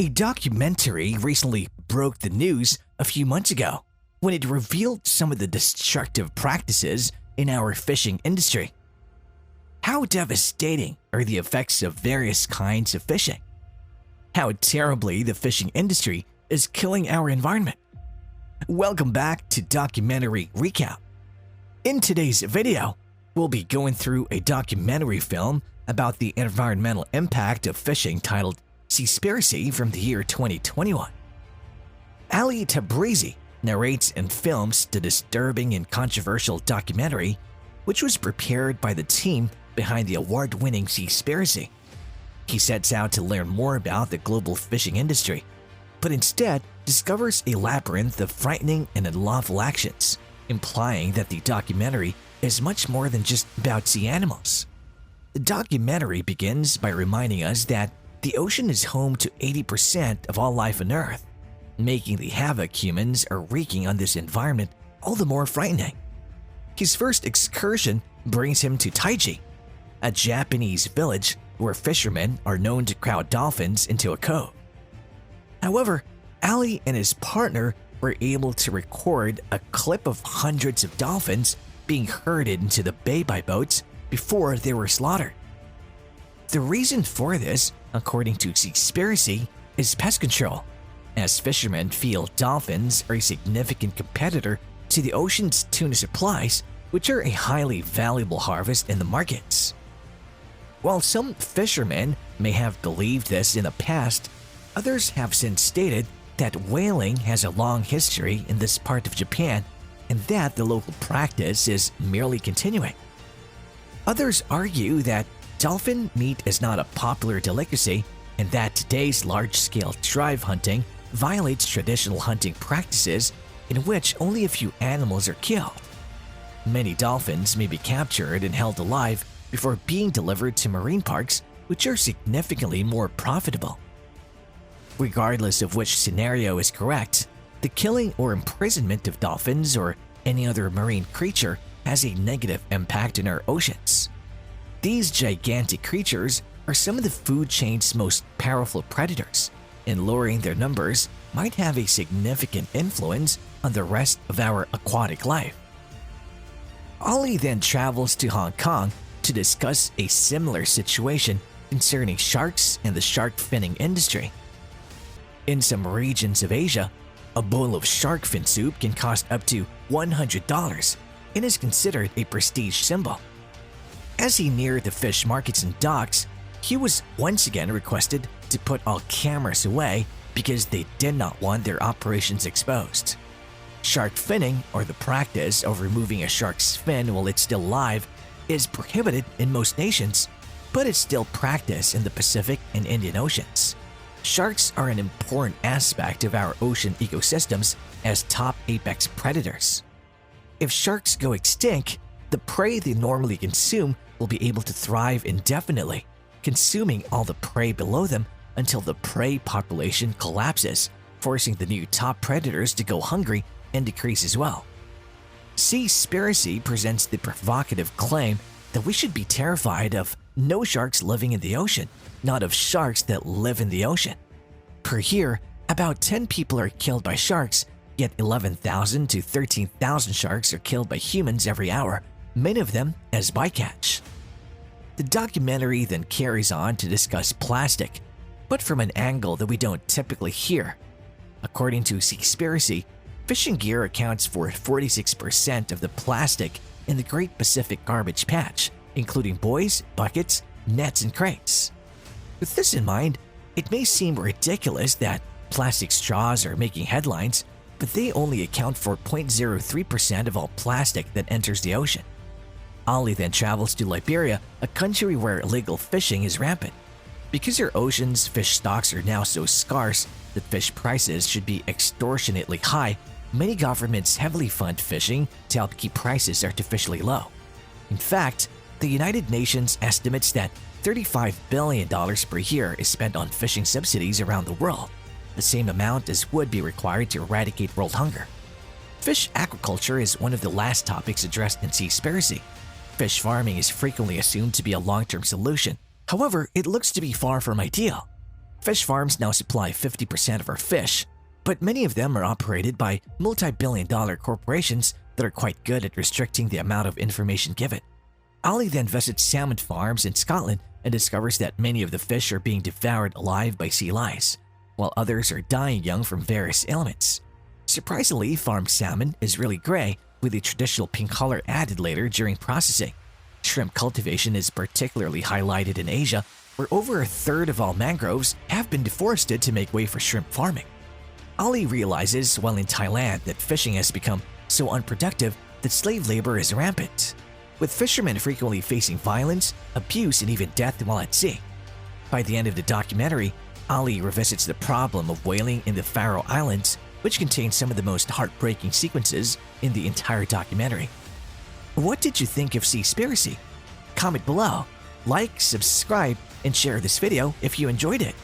A documentary recently broke the news a few months ago when it revealed some of the destructive practices in our fishing industry. How devastating are the effects of various kinds of fishing? How terribly the fishing industry is killing our environment? Welcome back to Documentary Recap. In today's video, we'll be going through a documentary film about the environmental impact of fishing titled Seaspiracy from the year 2021. Ali Tabrizi narrates and films the disturbing and controversial documentary, which was prepared by the team behind the award-winning Seaspiracy. He sets out to learn more about the global fishing industry, but instead discovers a labyrinth of frightening and unlawful actions, implying that the documentary is much more than just about sea animals. The documentary begins by reminding us that the ocean is home to 80% of all life on Earth, making the havoc humans are wreaking on this environment all the more frightening. His first excursion brings him to Taiji, a Japanese village where fishermen are known to crowd dolphins into a cove. However, Ali and his partner were able to record a clip of hundreds of dolphins being herded into the bay by boats before they were slaughtered. The reason for this, according to Seaspiracy, is pest control, as fishermen feel dolphins are a significant competitor to the ocean's tuna supplies, which are a highly valuable harvest in the markets. While some fishermen may have believed this in the past, others have since stated that whaling has a long history in this part of Japan and that the local practice is merely continuing. Others argue that dolphin meat is not a popular delicacy and that today's large-scale drive hunting violates traditional hunting practices in which only a few animals are killed. Many dolphins may be captured and held alive before being delivered to marine parks, which are significantly more profitable. Regardless of which scenario is correct, the killing or imprisonment of dolphins or any other marine creature has a negative impact on our oceans. These gigantic creatures are some of the food chain's most powerful predators, and lowering their numbers might have a significant influence on the rest of our aquatic life. Ali then travels to Hong Kong to discuss a similar situation concerning sharks and the shark finning industry. In some regions of Asia, a bowl of shark fin soup can cost up to $100 and is considered a prestige symbol. As he neared the fish markets and docks, he was once again requested to put all cameras away because they did not want their operations exposed. Shark finning, or the practice of removing a shark's fin while it's still alive, is prohibited in most nations, but it's still practiced in the Pacific and Indian Oceans. Sharks are an important aspect of our ocean ecosystems as top apex predators. If sharks go extinct, the prey they normally consume will be able to thrive indefinitely, consuming all the prey below them until the prey population collapses, forcing the new top predators to go hungry and decrease as well. Seaspiracy presents the provocative claim that we should be terrified of no sharks living in the ocean, not of sharks that live in the ocean. Per year, about 10 people are killed by sharks, yet 11,000 to 13,000 sharks are killed by humans every hour, many of them as bycatch. The documentary then carries on to discuss plastic, but from an angle that we don't typically hear. According to Seaspiracy, fishing gear accounts for 46% of the plastic in the Great Pacific Garbage Patch, including buoys, buckets, nets, and crates. With this in mind, it may seem ridiculous that plastic straws are making headlines, but they only account for 0.03% of all plastic that enters the ocean. Ali then travels to Liberia, a country where illegal fishing is rampant. Because their ocean's fish stocks are now so scarce that fish prices should be extortionately high, many governments heavily fund fishing to help keep prices artificially low. In fact, the United Nations estimates that $35 billion per year is spent on fishing subsidies around the world, the same amount as would be required to eradicate world hunger. Fish aquaculture is one of the last topics addressed in Seaspiracy. Fish farming is frequently assumed to be a long-term solution. However, it looks to be far from ideal. Fish farms now supply 50% of our fish, but many of them are operated by multi-billion-dollar corporations that are quite good at restricting the amount of information given. Ali then visits salmon farms in Scotland and discovers that many of the fish are being devoured alive by sea lice, while others are dying young from various ailments. Surprisingly, farmed salmon is really gray, with the traditional pink color added later during processing. Shrimp cultivation is particularly highlighted in Asia, where over a third of all mangroves have been deforested to make way for shrimp farming. Ali realizes while in Thailand that fishing has become so unproductive that slave labor is rampant, with fishermen frequently facing violence, abuse, and even death while at sea. By the end of the documentary, Ali revisits the problem of whaling in the Faroe Islands, which contains some of the most heartbreaking sequences in the entire documentary. What did you think of Seaspiracy? Comment below, like, subscribe, and share this video if you enjoyed it.